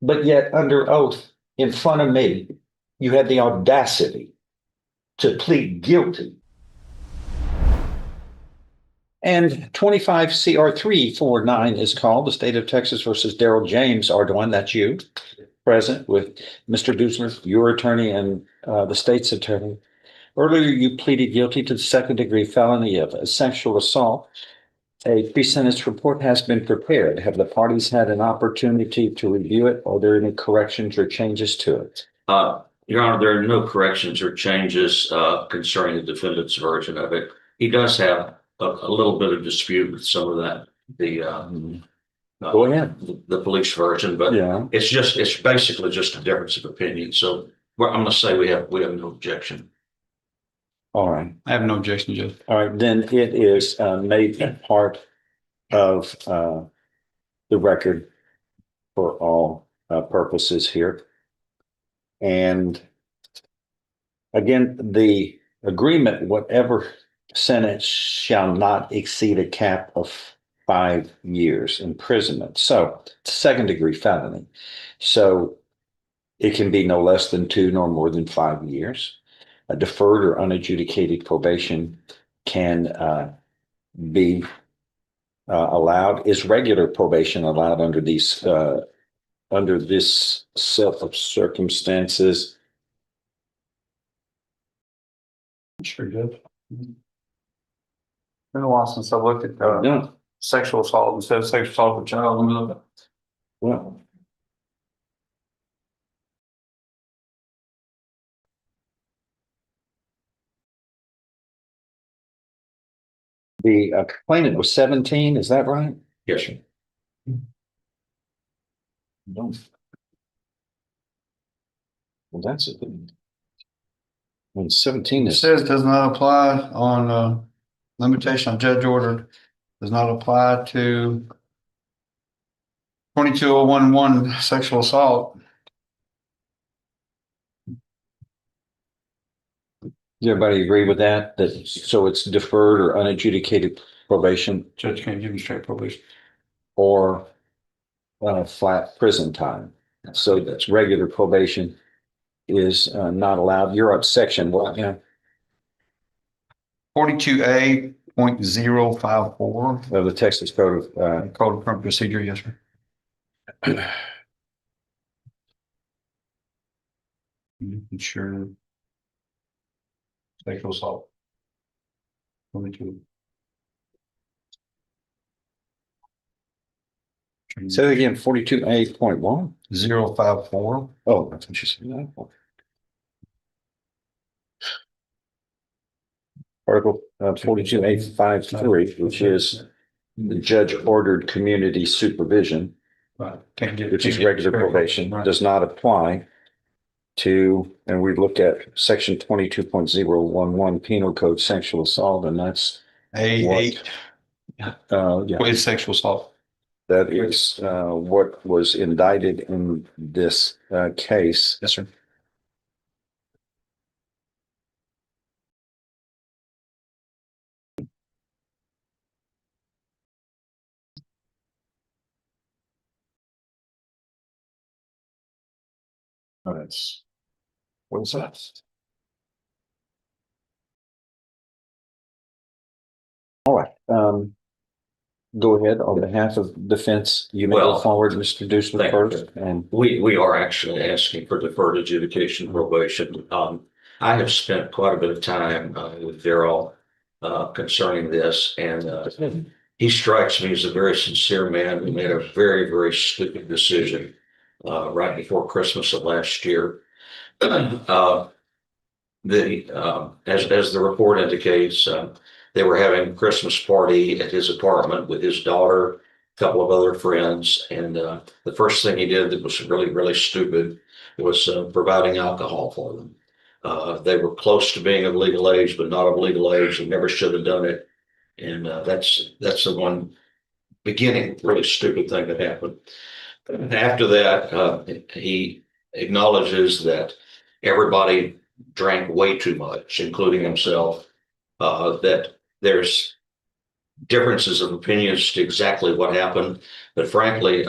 but yet under oath in front of me, you had the audacity to plead guilty. And 25 CR 349 is called the State of Texas versus Daryl James Ardoin. That's you, present with Mr. Dusler, your attorney, and the state's attorney. Earlier, you pleaded guilty to the second-degree felony of sexual assault. A pre-sentence report has been prepared. Have the parties had an opportunity to review it? Are there any corrections or changes to it? Your Honor, there are no corrections or changes concerning the defendant's version of it. He does have a little bit of dispute with some of that, Go ahead. The police version, but Yeah. it's basically just a difference of opinion. So I'm going to say we have no objection. All right. I have no objection, Judge. All right. Then it is made part of the record for all purposes here. And again, the agreement, whatever sentence shall not exceed a cap of 5 years imprisonment. So it's a second-degree felony. So it can be no less than 2 nor more than 5 years. A deferred or unadjudicated probation can be allowed. Is regular probation allowed under these under this set of circumstances? Sure, Judge. Been a while since I looked at No. sexual assault instead of sexual assault of a child. Let me look at Well, the complainant was 17, is that right? Yes, sir. Don't. Well, that's it. When 17 It is, says does not apply on limitation on judge ordered, does not apply to 22011 sexual assault. does everybody agree with that? That so it's deferred or unadjudicated probation Judge can't give him straight probation. or flat prison time. So that's regular probation is not allowed. You're on section what? Yeah. 42A.054 Of the Texas Code of Code of Criminal Procedure, yes, sir. Sure. Sexual assault. 22. Say again, 42A.1? 054. Oh, that's what you said. Article 42A.53, which is the judge ordered community supervision, Right. which is regular probation, does not apply to, and we look at section 22.011 Penal Code sexual assault, and that's A8 yeah, is sexual assault. that is what was indicted in this case. Yes, sir. That's what's that? All right. Go ahead on behalf of defense. You may go forward, Mr. Dusler, first. And we are actually asking for deferred adjudication probation. I have spent quite a bit of time with Daryl concerning this, and he strikes me as a very sincere man who made a very, very stupid decision right before Christmas of last year. As the report indicates, they were having a Christmas party at his apartment with his daughter, a couple of other friends, and the first thing he did that was really, really stupid was providing alcohol for them. They were close to being of legal age, but not of legal age, and never should have done it. And that's the one beginning really stupid thing that happened. After that, he acknowledges that everybody drank way too much, including himself, that there's differences of opinions to exactly what happened. But frankly,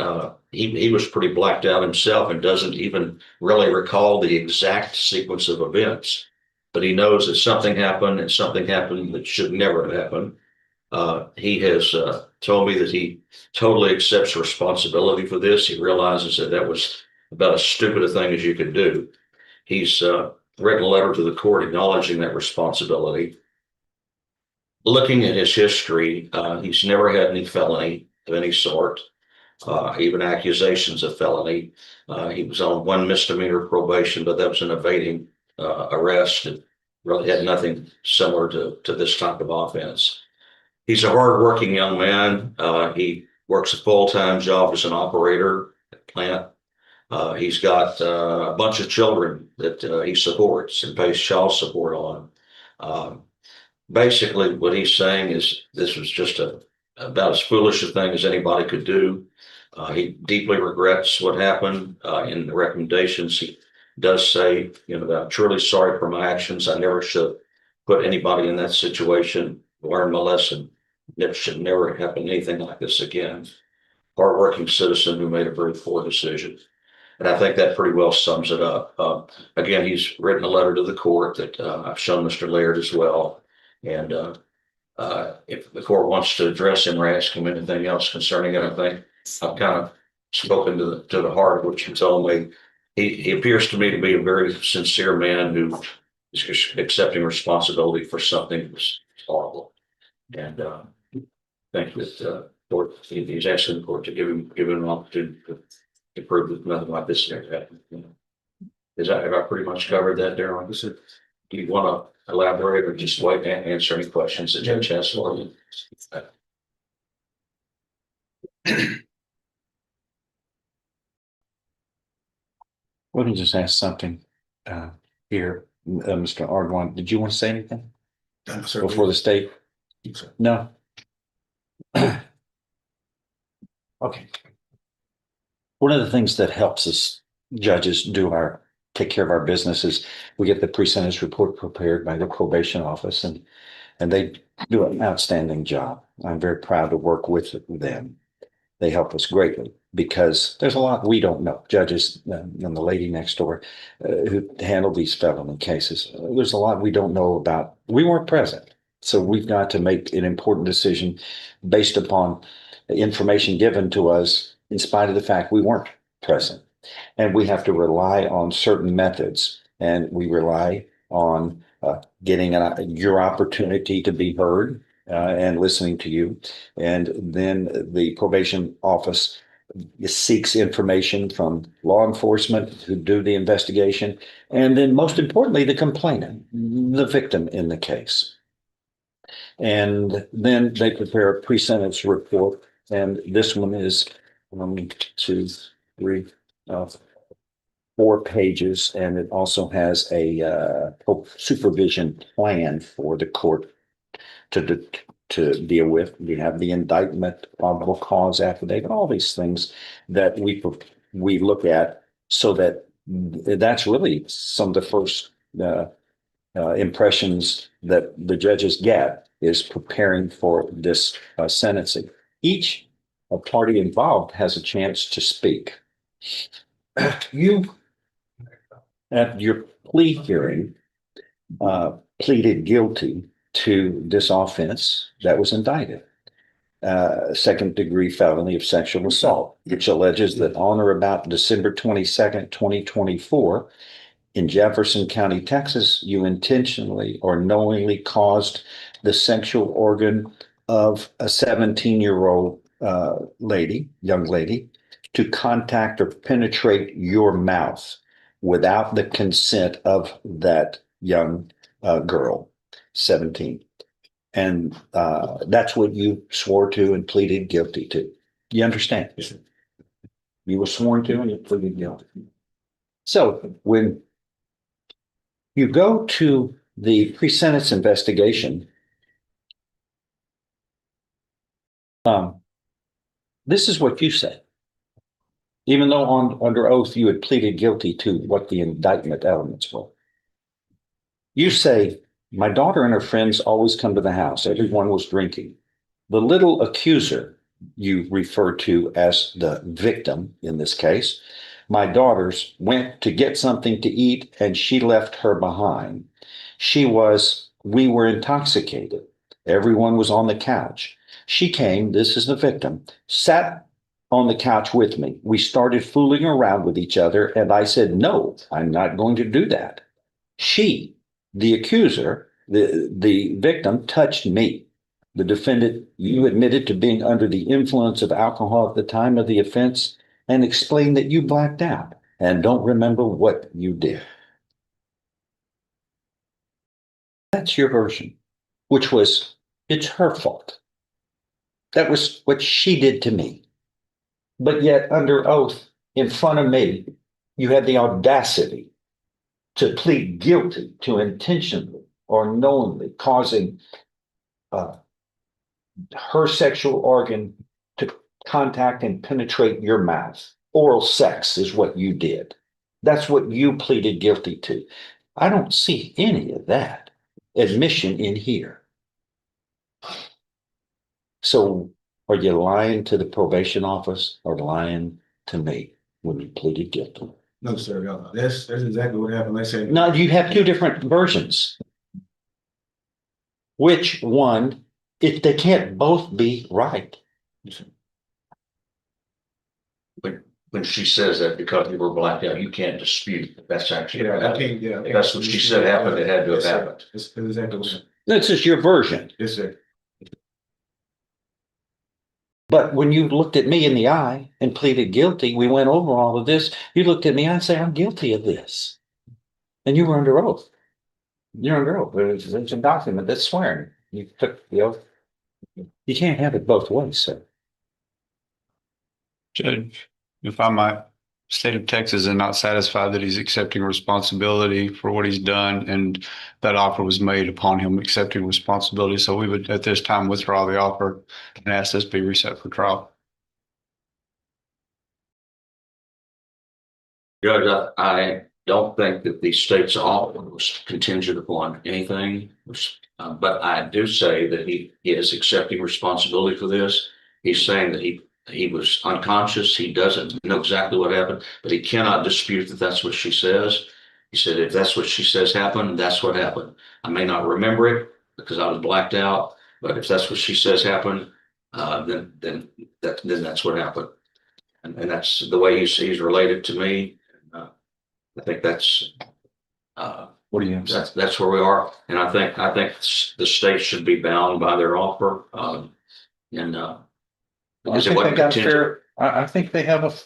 he was pretty blacked out himself and doesn't even really recall the exact sequence of events. But he knows that something happened and something happened that should never have happened. He has told me that he totally accepts responsibility for this. He realizes that that was about as stupid a thing as you could do. He's written a letter to the court acknowledging that responsibility. Looking at his history, he's never had any felony of any sort, even accusations of felony. He was on one misdemeanor probation, but that was an evading arrest. It really had nothing similar to this type of offense. He's a hardworking young man. He works a full-time job as an operator at the plant. He's got a bunch of children that he supports and pays child support on. Basically, what he's saying is this was just about as foolish a thing as anybody could do. He deeply regrets what happened. In the recommendations, he does say, I'm truly sorry for my actions. I never should put anybody in that situation. Learn my lesson. It should never happen anything like this again. Hardworking citizen who made a very poor decision. And I think that pretty well sums it up. Again, he's written a letter to the court that I've shown Mr. Laird as well. And if the court wants to address him or ask him anything else concerning it, I think I've kind of spoken to the heart of what you told me. He appears to me to be a very sincere man who is accepting responsibility for something that was horrible. And I think that he's asking the court to give him an opportunity to prove that nothing like this ever happened. Have I pretty much covered that, Darryl? Do you want to elaborate or just wait and answer any questions that Judge has for you? Let me just ask something here, Mr. Ardwan. Did you want to say anything before the state? No. Okay. One of the things that helps us judges take care of our business is we get the pre-sentence report prepared by the probation office, and they do an outstanding job. I'm very proud to work with them. They help us greatly because there's a lot we don't know. Judges and the lady next door who handle these felony cases, there's a lot we don't know about. We weren't present. So we've got to make an important decision based upon information given to us in spite of the fact we weren't present. And we have to rely on certain methods, and we rely on getting your opportunity to be heard and listening to you. And then the probation office seeks information from law enforcement who do the investigation. And then most importantly, the complainant, the victim in the case. And then they prepare a pre-sentence report. And this one is 1, 2, 3, 4 pages. And it also has a supervision plan for the court to deal with. We have the indictment, probable cause affidavit, all these things that we look at, so that's really some of the first impressions that the judges get is preparing for this sentencing. Each party involved has a chance to speak. You, at your plea hearing, pleaded guilty to this offense that was indicted. Second-degree felony of sexual assault, which alleges that on or about December 22nd, 2024, in Jefferson County, Texas, you intentionally or knowingly caused the sexual organ of a 17-year-old young lady, to contact or penetrate your mouth without the consent of that young girl, 17. And that's what you swore to and pleaded guilty to. You understand? You were sworn to and you pleaded guilty. So when you go to the pre-sentence investigation, this is what you say. Even though under oath you had pleaded guilty to what the indictment elements were. You say, my daughter and her friends always come to the house. Everyone was drinking. The little accuser you refer to as the victim in this case. My daughters went to get something to eat and she left her behind. We were intoxicated. Everyone was on the couch. She came, this is the victim, sat on the couch with me. We started fooling around with each other, and I said, no, I'm not going to do that. She, the accuser, the victim, touched me. The defendant, you admitted to being under the influence of alcohol at the time of the offense and explained that you blacked out and don't remember what you did. That's your version, which was, it's her fault. That was what she did to me. But yet, under oath, in front of me, you had the audacity to plead guilty to intentionally or knowingly causing her sexual organ to contact and penetrate your mouth. Oral sex is what you did. That's what you pleaded guilty to. I don't see any of that admission in here. So are you lying to the probation office or lying to me when you pleaded guilty? No, sir, no, that's exactly what happened. They said. No, you have two different versions. Which one, if they can't both be right? When she says that because you were blacked out, you can't dispute that that's actually. Yeah, I can't, yeah. If that's what she said happened, it had to have Yes, sir. happened. That's exactly what happened. This is your version. Yes, sir. But when you looked at me in the eye and pleaded guilty, we went over all of this. You looked at me, I say, I'm guilty of this. And you were under oath. You're under oath. There's a document that's swearing. You took the oath. You can't have it both ways, sir. Judge, if I might, state of Texas is not satisfied that he's accepting responsibility for what he's done, and that offer was made upon him accepting responsibility. So we would at this time withdraw the offer and ask this be reset for trial. Judge, I don't think that the state's offer was contingent upon anything. But I do say that he is accepting responsibility for this. He's saying that he was unconscious. He doesn't know exactly what happened, but he cannot dispute that that's what she says. He said, if that's what she says happened, that's what happened. I may not remember it because I was blacked out, but if that's what she says happened, then that's what happened. And that's the way he's related to me. I think that's What do you have to say? that's where we are, and I think the state should be bound by their offer, and because it wasn't contingent. I think they have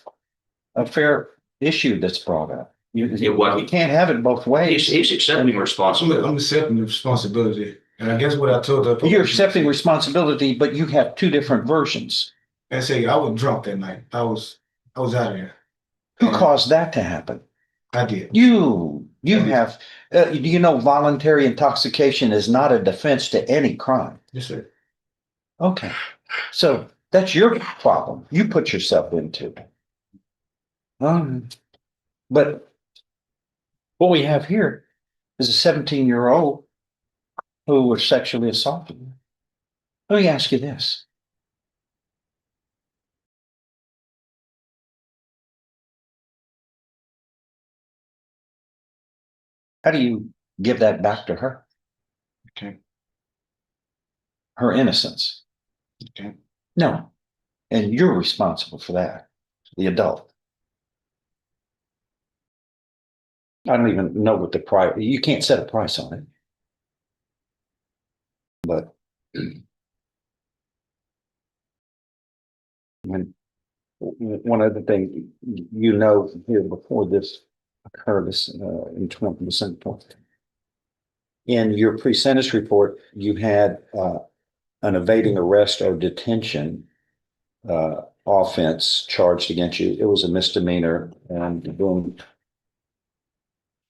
a fair issue that's brought up. It wasn't. You can't have it both ways. He's accepting responsibility. I'm accepting the responsibility, and I guess what I told the. You're accepting responsibility, but you have two different versions. I say I was drunk that night. I was out of here. Who caused that to happen? I did. You have, you know, voluntary intoxication is not a defense to any crime. Yes, sir. Okay, so that's your problem. You put yourself into. But what we have here is a 17-year-old who was sexually assaulted. Let me ask you this. How do you give that back to her? Okay. Her innocence? Okay. No. And you're responsible for that, the adult. I don't even know what the price, you can't set a price on it. But when one other thing, you know, here before this occurred in 20%. In your pre-sentence report, you had an evading arrest or detention offense charged against you. It was a misdemeanor, and boom,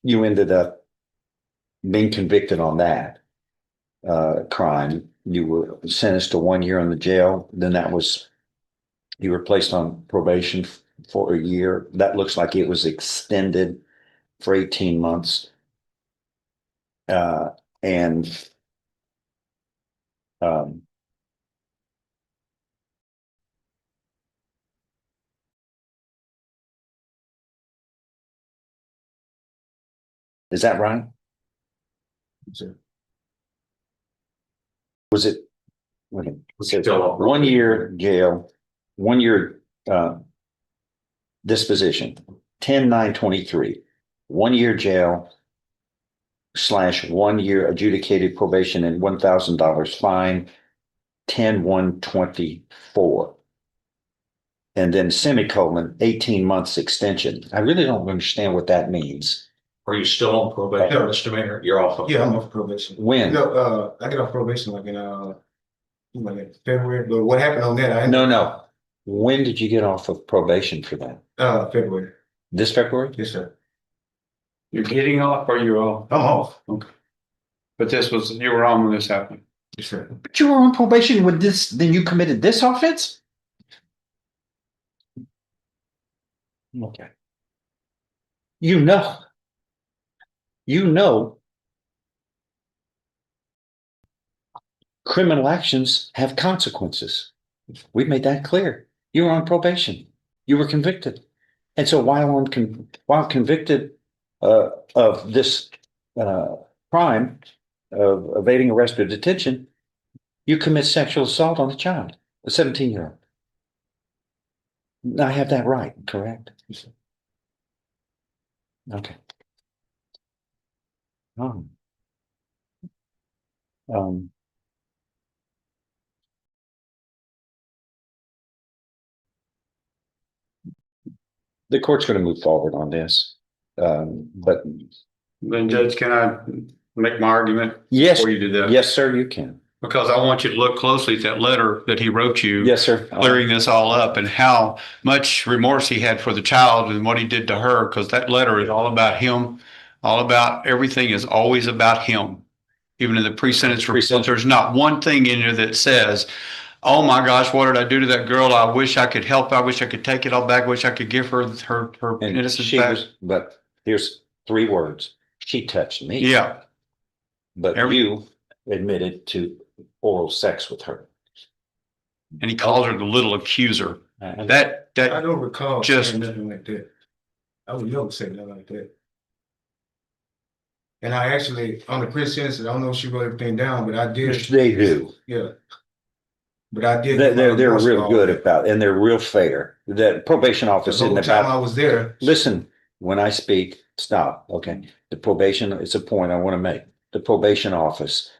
you ended up being convicted on that crime. You were sentenced to 1 year in the jail. Then you were placed on probation for a year. That looks like it was extended for 18 months. And Is that right? So, Was it? wait a minute. It says Still on 1 year jail, 1 year disposition, 10/9/23, 1 year jail / 1 year adjudicated probation and $1,000 fine, 10/1/24. And then semicolon, 18 months extension. I really don't understand what that means. Are you still on probation, Yeah. misdemeanor? You're off. yeah, I'm off probation. When? No, I get off probation like in February, but what happened on that? I No. When did you get off of probation for that? February. This February? Yes, sir. You're getting off or you're off? I'm off. But you were on when this happened. Yes, sir. But you were on probation with this, then you committed this offense? Okay. You know, criminal actions have consequences. We've made that clear. You were on probation. You were convicted. And so while convicted of this crime of evading arrest or detention, you commit sexual assault on a child, a 17-year-old. I have that right, correct? Okay. Um, the court's going to move forward on this, but Then Judge, can I make my argument yes, before you do that? yes, sir, you can. Because I want you to look closely at that letter that he wrote you. Yes, sir. Clearing this all up and how much remorse he had for the child and what he did to her, because that letter is all about him, all about everything is always about him. Even in the pre-sentence report, there's not one thing in there that says, oh my gosh, what did I do to that girl? I wish I could help. I wish I could take it all back. Wish I could give her And innocence she back. was, but here's 3 words. She touched me. Yeah. But you admitted to oral sex with her. And he calls her the little accuser. And I That don't recall Just- saying nothing like that. I would never say nothing like that. And I actually, on the pre-sentence, I don't know if she wrote everything down, but I did. they do. Yeah. But I did. They're real good about, and they're real fair. The probation office The isn't whole time I about, was there. listen, when I speak, stop, okay? The probation, it's a point I want to make. The probation office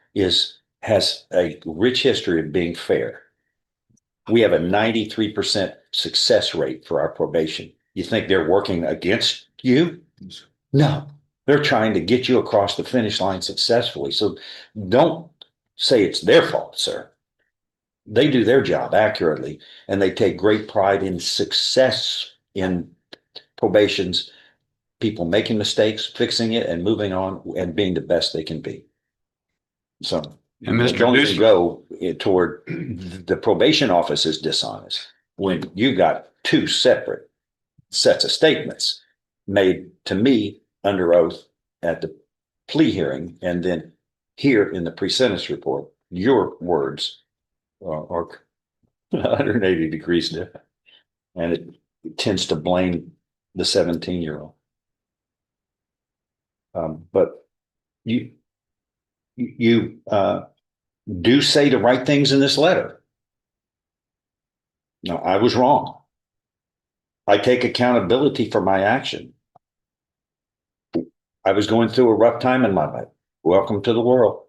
has a rich history of being fair. We have a 93% success rate for our probation. You think they're working against you? No, they're trying to get you across the finish line successfully. So don't say it's their fault, sir. They do their job accurately, and they take great pride in success in probations, people making mistakes, fixing it, and moving on and being the best they can be. So And Mr. don't Deuce- go toward the probation office is dishonest when you got 2 separate sets of statements made to me under oath at the plea hearing, and then here in the pre-sentence report, your words are 180 degrees different, and it tends to blame the 17-year-old. But you do say the right things in this letter. No, I was wrong. I take accountability for my action. I was going through a rough time in my life. Welcome to the world.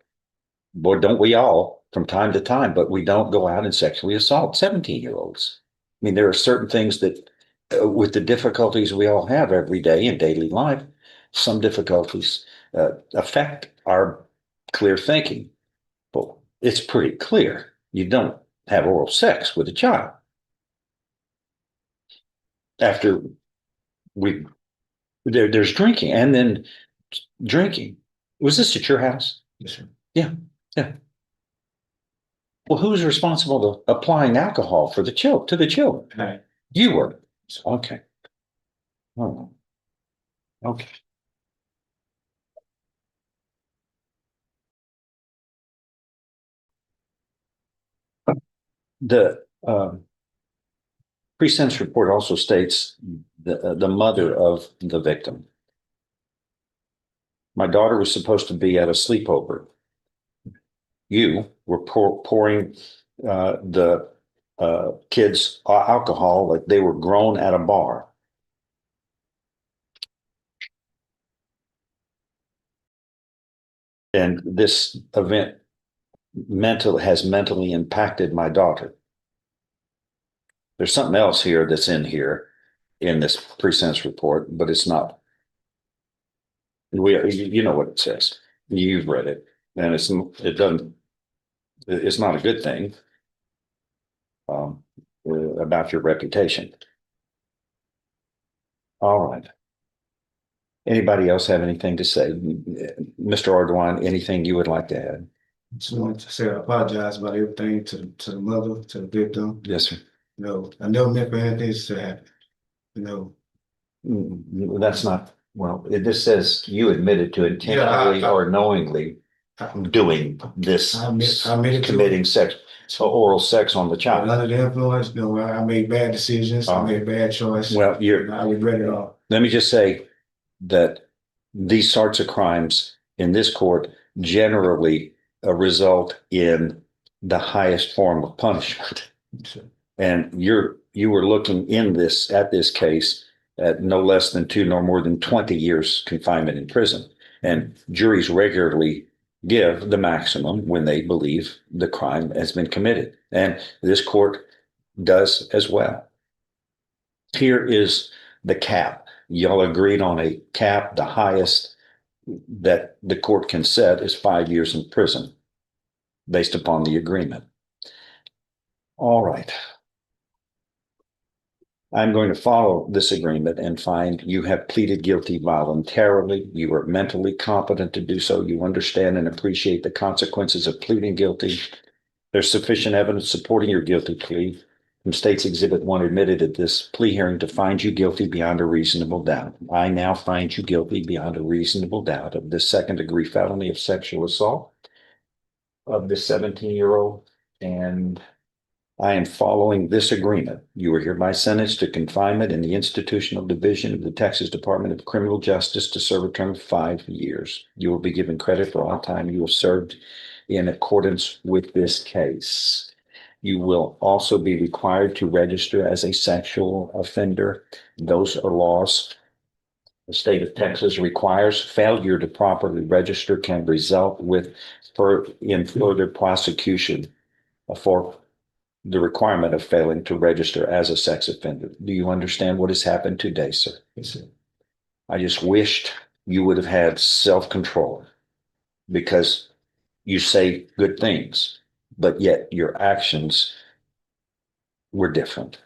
Boy, don't we all from time to time, but we don't go out and sexually assault 17-year-olds. I mean, there are certain things that with the difficulties we all have every day in daily life, some difficulties affect our clear thinking. But it's pretty clear. You don't have oral sex with a child. After there's drinking and then drinking. Was this at your house? Yes, sir. Yeah. Well, who's responsible for applying alcohol to the children? Right. You were. Okay. Oh. Okay. The pre-sentence report also states the mother of the victim My daughter was supposed to be at a sleepover. You were pouring the kids alcohol like they were grown at a bar. And this event has mentally impacted my daughter. There's something else here that's in here in this pre-sentence report, but it's not. You know what it says. You've read it, and it's not a good thing about your reputation. All right. Anybody else have anything to say? Mr. Ardoin, anything you would like to add? Just wanted to say I apologize about everything to the mother, to the victim. Yes, sir. You know, I never meant for anything to happen. You know, That's not, well, this says you admitted to intentionally Yeah, or knowingly doing this, I admitted to committing oral sex on the child. under the influence, you know, I made bad decisions, I made bad choices. Well, And I regret it all. let me just say that these sorts of crimes in this court generally result in the highest form of punishment. And you were looking at this case at no less than 2 nor more than 20 years confinement in prison. And juries regularly give the maximum when they believe the crime has been committed. And this court does as well. Here is the cap. Y'all agreed on a cap. The highest that the court can set is 5 years in prison based upon the agreement. All right. I'm going to follow this agreement and find you have pleaded guilty voluntarily. You are mentally competent to do so. You understand and appreciate the consequences of pleading guilty. There's sufficient evidence supporting your guilty plea from State's Exhibit 1 admitted at this plea hearing to find you guilty beyond a reasonable doubt. I now find you guilty beyond a reasonable doubt of this second-degree felony of sexual assault of this 17-year-old, and I am following this agreement. You are hereby sentenced to confinement in the Institutional Division of the Texas Department of Criminal Justice to serve a term of 5 years. You will be given credit for all time you have served in accordance with this case. You will also be required to register as a sexual offender. Those are laws the state of Texas requires. Failure to properly register can result in further prosecution for the requirement of failing to register as a sex offender. Do you understand what has happened today, sir? Yes, sir. I just wished you would have had self-control, because you say good things, but yet your actions were different.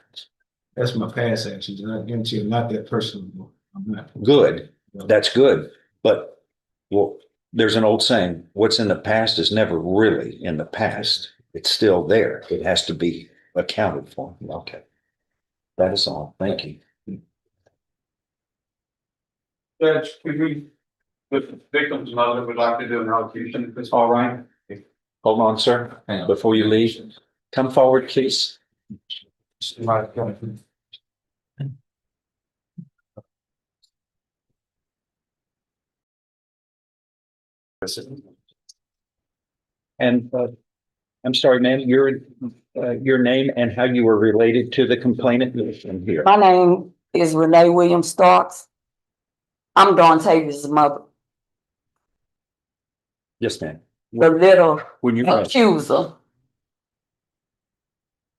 That's my past actions, and I guarantee you, I'm not that person anymore. I'm not. Good. That's good. But well, there's an old saying, what's in the past is never really in the past. It's still there. It has to be accounted for. Okay. That is all. Thank you. Judge, the victim's mother would like to do an allocution if it's all right. Hold on, sir. Before you leave, come forward, please. And I'm sorry, ma'am, your name and how you were related to the complainant in here. My name is Renee Williams Starks. I'm Dawn Tavius' mother, Yes, ma'am. the little When you accuser.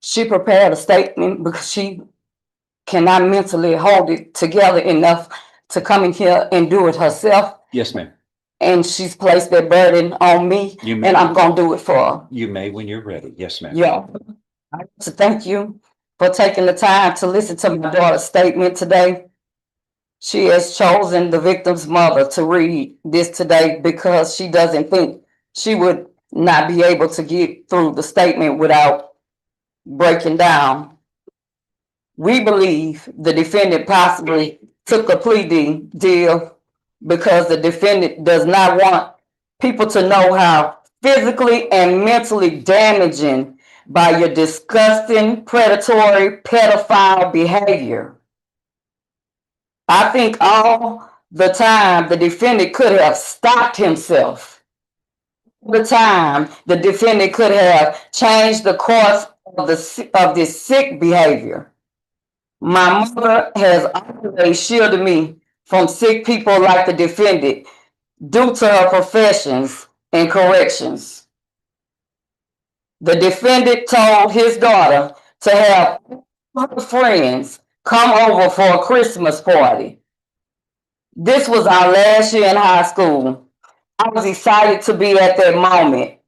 She prepared a statement because she cannot mentally hold it together enough to come in here and do it herself. Yes, ma'am. And she's placed that burden on me, You may. and I'm gonna do it for her. You may when you're ready. Yes, ma'am. Yeah. So thank you for taking the time to listen to my daughter's statement today. She has chosen the victim's mother to read this today because she doesn't think she would not be able to get through the statement without breaking down. We believe the defendant possibly took a plea deal because the defendant does not want people to know how physically and mentally damaging by your disgusting, predatory, pedophile behavior. I think all the time the defendant could have stopped himself. The time the defendant could have changed the course of this sick behavior. My mother has always shielded me from sick people like the defendant due to her professions and corrections. The defendant told his daughter to have her friends come over for a Christmas party. This was our last year in high school. I was excited to be at that moment.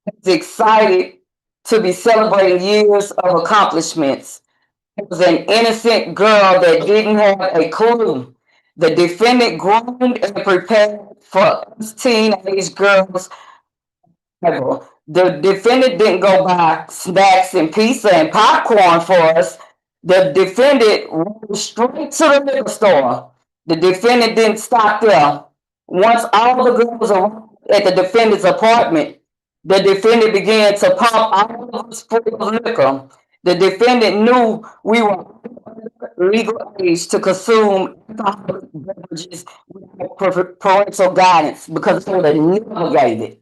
I was excited to be celebrating years of accomplishments. I was an innocent girl that didn't have a clue. The defendant groomed and prepared for us teenage girls. The defendant didn't go buy snacks and pizza and popcorn for us. The defendant went straight to the liquor store. The defendant didn't stop there. Once all the girls arrived at the defendant's apartment, the defendant began to pump all of us full of liquor. The defendant knew we were legal age to consume alcoholic beverages without parental guidance because they would have never gave it.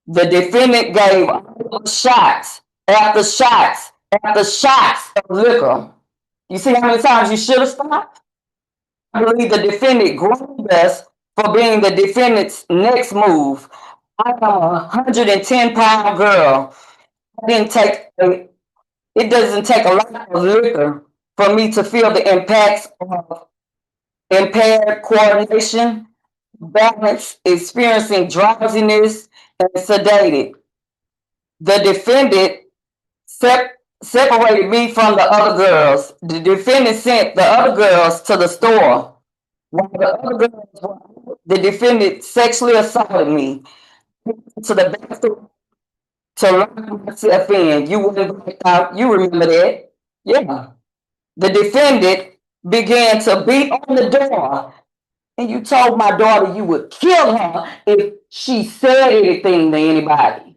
The defendant gave all shots after shots after shots of liquor. You see how many times you should have stopped? I believe the defendant groomed us for being the defendant's next move. I am a 110-pound girl. It doesn't take a lot of liquor for me to feel the impacts of impaired coordination, balance, experiencing drowsiness, and sedated. The defendant separated me from the other girls. The defendant sent the other girls to the store. While the other girls the defendant sexually assaulted me to the bathroom to lock myself in. You wouldn't out. You remember that? Yeah. The defendant began to beat on the door. And you told my daughter you would kill her if she said anything to anybody.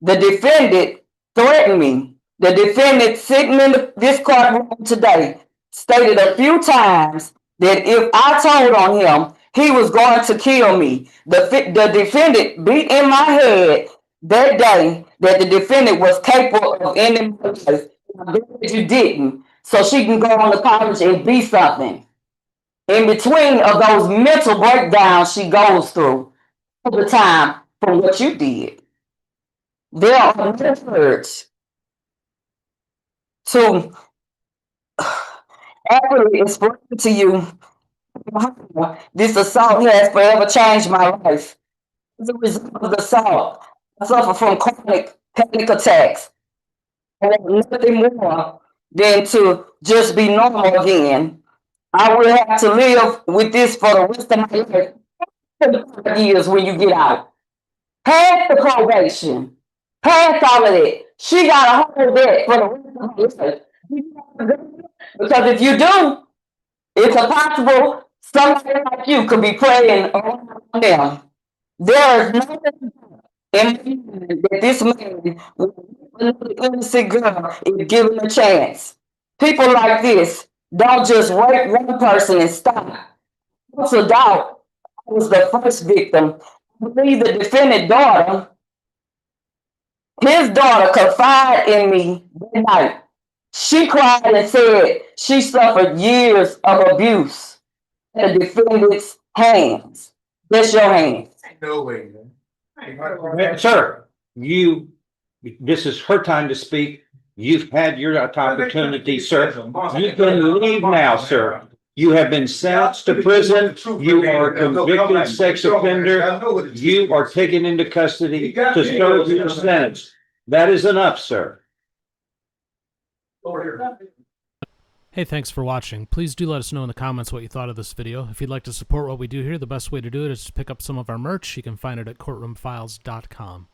The defendant threatened me. The defendant sitting in this courtroom today stated a few times that if I told on him, he was going to kill me. The defendant beat in my head that day that the defendant was capable of ending my life. I'm glad you didn't, so she can go on to college and be something. In between of those mental breakdowns she goes through all the time from what you did. There are no words to accurately explain to you how this assault has forever changed my life. As a result of the assault, I suffer from chronic panic attacks. I want nothing more than to just be normal again. I will have to live with this for the rest of my life. Years when you get out. Past the probation. Past all of that. She got to hold that for the rest of her life. Because if you do, it's possible somebody like you could be praying around them. There is nothing that this man, an innocent girl, is given a chance. People like this don't just rape one person and stop. Also doubt I was the first victim. I believe the defendant's daughter, his daughter confided in me that night. She cried and said she suffered years of abuse at the defendant's hands. That's your hands. No way, man. Sir, this is her time to speak. You've had your opportunity, sir. You can leave now, sir. You have been sentenced to prison. You are a convicted sex offender. You are taken into custody to serve your sentence. That is enough, sir. Hey, thanks for watching. Please do let us know in the comments what you thought of this video. If you'd like to support what we do here, the best way to do it is to pick up some of our merch. You can find it at courtroomfiles.com.